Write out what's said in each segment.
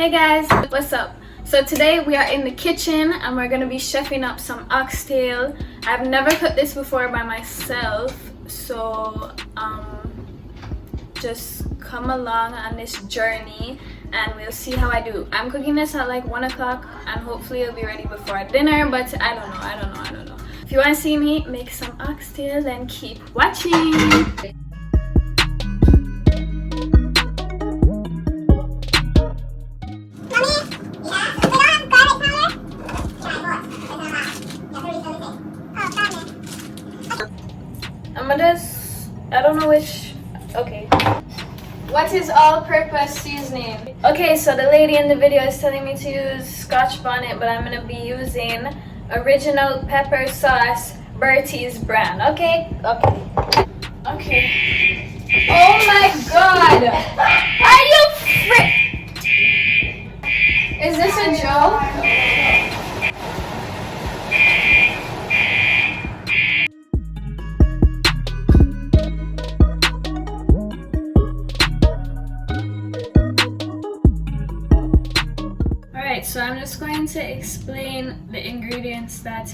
Hey guys, what's up? So today we are in the kitchen and we're gonna be chefing up some oxtail. I've never cooked this before by myself, so just come along on this journey and we'll see how I do. I'm cooking this at like 1 o'clock and hopefully it'll be ready before dinner, but I don't know. If you want to see me make some oxtail, then keep watching. I don't know which, okay. What is all-purpose seasoning? Okay, so the lady in the video is telling me to use Scotch bonnet, but I'm gonna be using original pepper sauce, Bertie's brand. Okay. Oh my god! Are you Is this a joke? So I'm just going to explain the ingredients that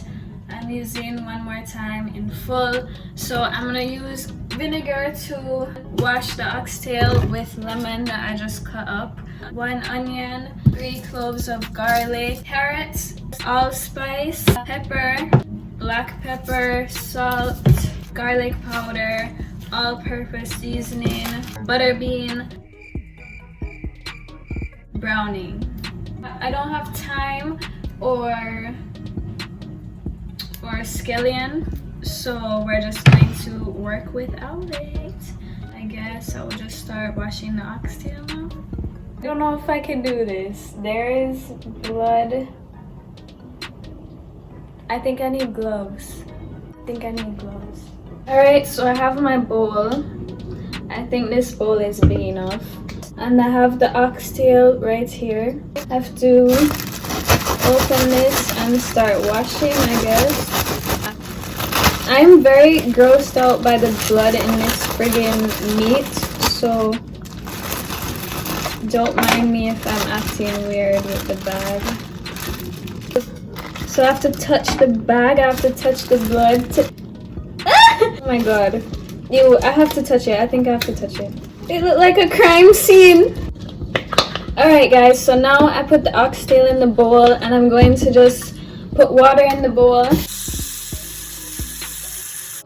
I'm using one more time in full. So I'm going to use vinegar to wash the oxtail with lemon that I just cut up, 1 onion, 3 cloves of garlic, carrots, allspice, pepper, black pepper, salt, garlic powder, all-purpose seasoning, butterbean, browning. I don't have thyme or scallion, so we're just going to work without it. I guess I will just start washing the oxtail now. I don't know if I can do this. There is blood. I think I need gloves. Alright, so I have my bowl. I think this bowl is big enough. And I have the oxtail right here. I have to open this and start washing, I guess. I'm very grossed out by the blood in this friggin' meat, so don't mind me if I'm acting weird with the bag. So I have to touch the bag, I have to touch the blood. Oh my god. I have to touch it. I think I have to touch it. It looked like a crime scene. Alright guys, so now I put the oxtail in the bowl and I'm going to just put water in the bowl.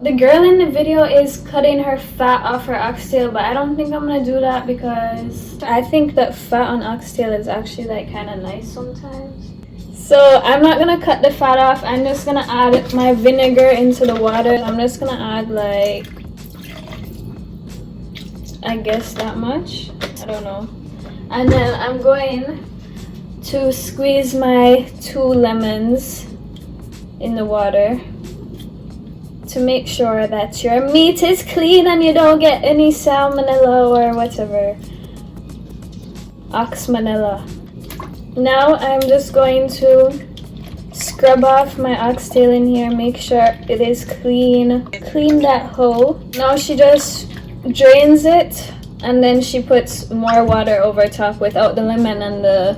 The girl in the video is cutting her fat off her oxtail, but I don't think I'm gonna do that because I think that fat on oxtail is actually like kind of nice sometimes. So I'm not gonna cut the fat off. I'm just gonna add my vinegar into the water. I'm just gonna add like, I guess that much. I don't know. And then I'm going to squeeze my 2 lemons in the water to make sure that your meat is clean and you don't get any salmonella or whatever. Oxmanella. Now I'm just going to scrub off my oxtail in here, make sure it is clean. Clean that hole. Now she just drains it and then she puts more water over top without the lemon and the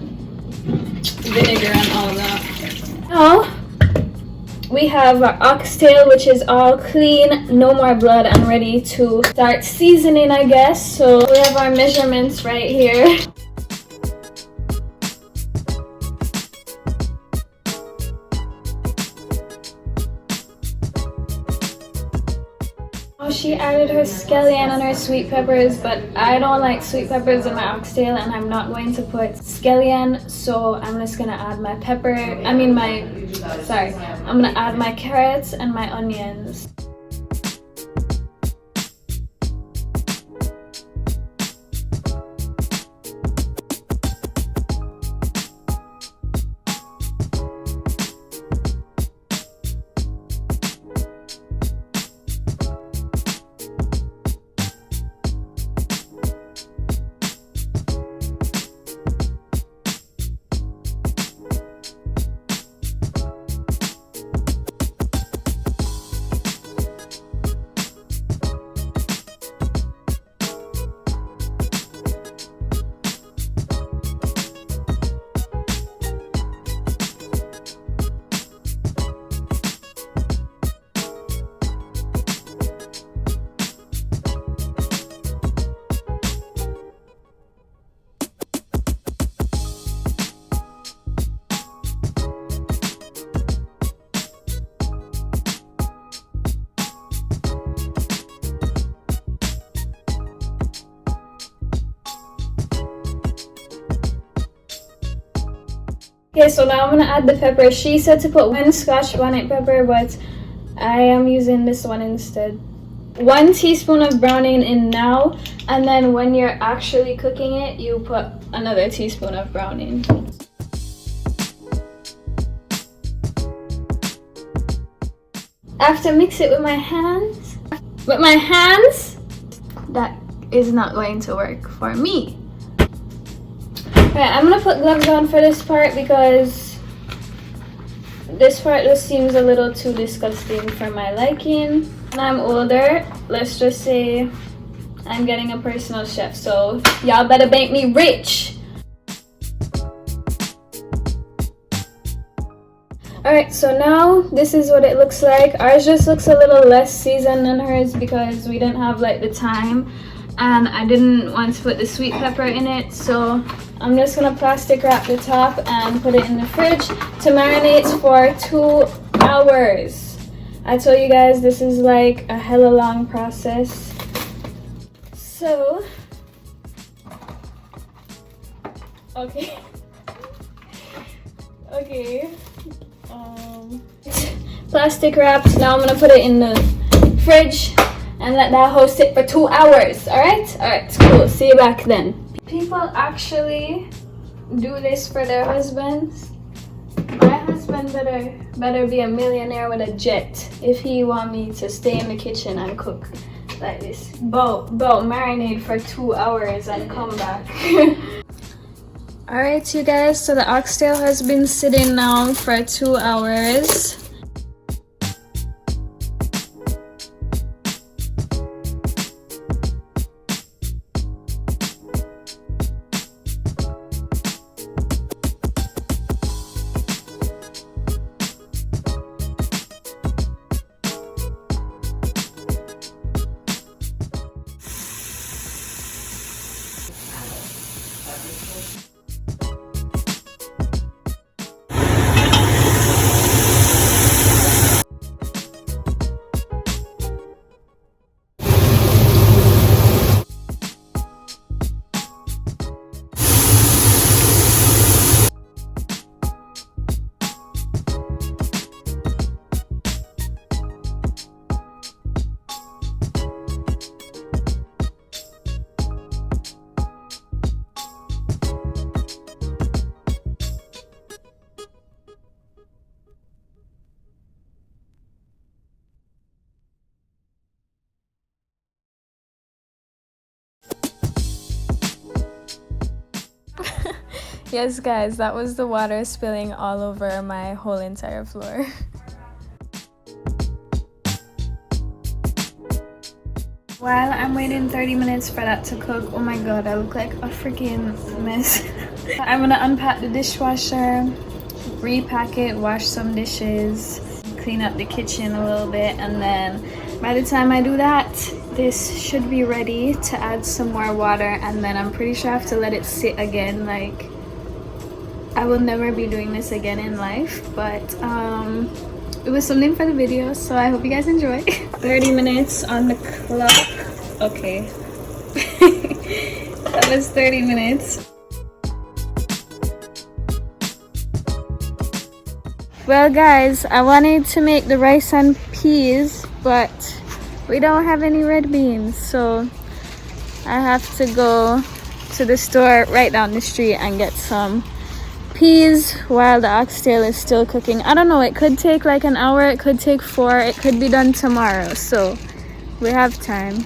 vinegar and all that. Now we have our oxtail, which is all clean, no more blood, and ready to start seasoning, I guess. So we have our measurements right here. She added her scallion and her sweet peppers, but I don't like sweet peppers in my oxtail and I'm not going to put scallion, so I'm just gonna add my I'm gonna add my carrots and my onions. Okay, so now I'm gonna add the pepper. She said to put one scotch bonnet pepper, but I am using this one instead. 1 teaspoon of browning in now, and then when you're actually cooking it, you put another teaspoon of browning. I have to mix it with my hands. With my hands? That is not going to work for me. Right, I'm gonna put gloves on for this part because this part just seems a little too disgusting for my liking. When I'm older, let's just say I'm getting a personal chef, so y'all better make me rich. Alright, so now this is what it looks like. Ours just looks a little less seasoned than hers because we didn't have like the time, and I didn't want to put the sweet pepper in it, so I'm just gonna plastic wrap the top and put it in the fridge to marinate for 2 hours. I told you guys this is like a hella long process. So, okay. Okay. Plastic wrapped. Now I'm gonna put it in the fridge and let that host sit for 2 hours. Alright, cool. See you back then. People actually do this for their husbands. My husband better be a millionaire with a jet if he want me to stay in the kitchen and cook like this. Marinate for 2 hours and come back. Alright, you guys, so the oxtail has been sitting now for 2 hours. Yes, guys, that was the water spilling all over my whole entire floor. While I'm waiting 30 minutes for that to cook, oh my god, I look like a freaking mess. I'm gonna unpack the dishwasher, repack it, wash some dishes, clean up the kitchen a little bit, and then by the time I do that, this should be ready to add some more water, and then I'm pretty sure I have to let it sit again. Like, I will never be doing this again in life, but it was something for the video, so I hope you guys enjoy. 30 minutes on the clock. Okay. That was 30 minutes. Well, guys, I wanted to make the rice and peas, but we don't have any red beans, so I have to go to the store right down the street and get some peas while the oxtail is still cooking. I don't know, it could take like an hour, it could take 4, it could be done tomorrow, so we have time.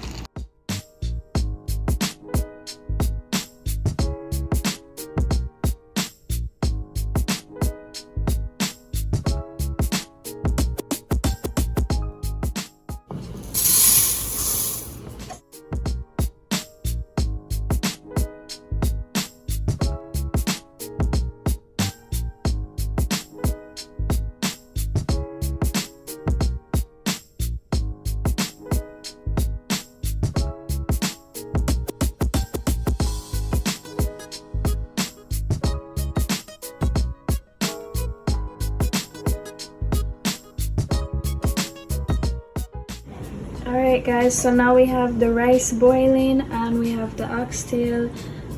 Alright guys, so now we have the rice boiling and we have the oxtail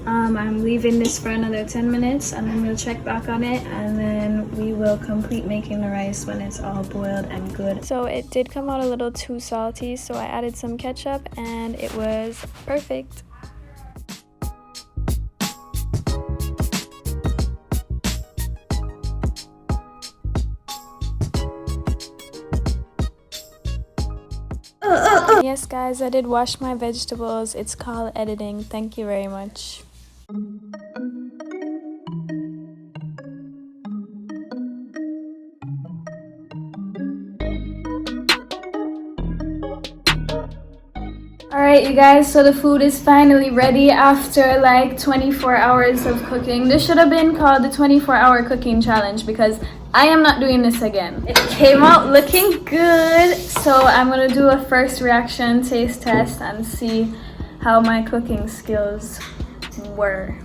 I'm leaving this for another 10 minutes and then we'll check back on it and then we will complete making the rice when it's all boiled and good. So it did come out a little too salty, so I added some ketchup and it was perfect. Yes guys, I did wash my vegetables. It's called editing. Thank you very much. Alright you guys, so the food is finally ready after like 24 hours of cooking. This should have been called the 24-hour cooking challenge because I am not doing this again. It came out looking good, so I'm gonna do a first reaction taste test and see how my cooking skills were.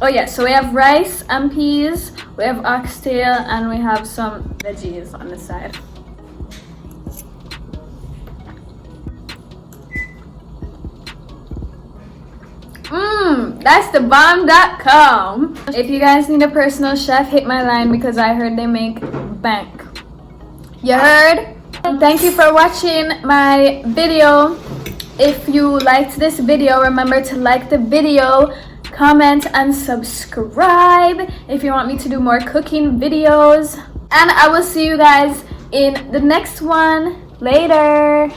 Oh yeah, so we have rice and peas, we have oxtail, and we have some veggies on the side. That's the bomb.com. If you guys need a personal chef, hit my line because I heard they make bank. You heard? Thank you for watching my video. If you liked this video, remember to like the video, comment, and subscribe if you want me to do more cooking videos. And I will see you guys in the next one. Later.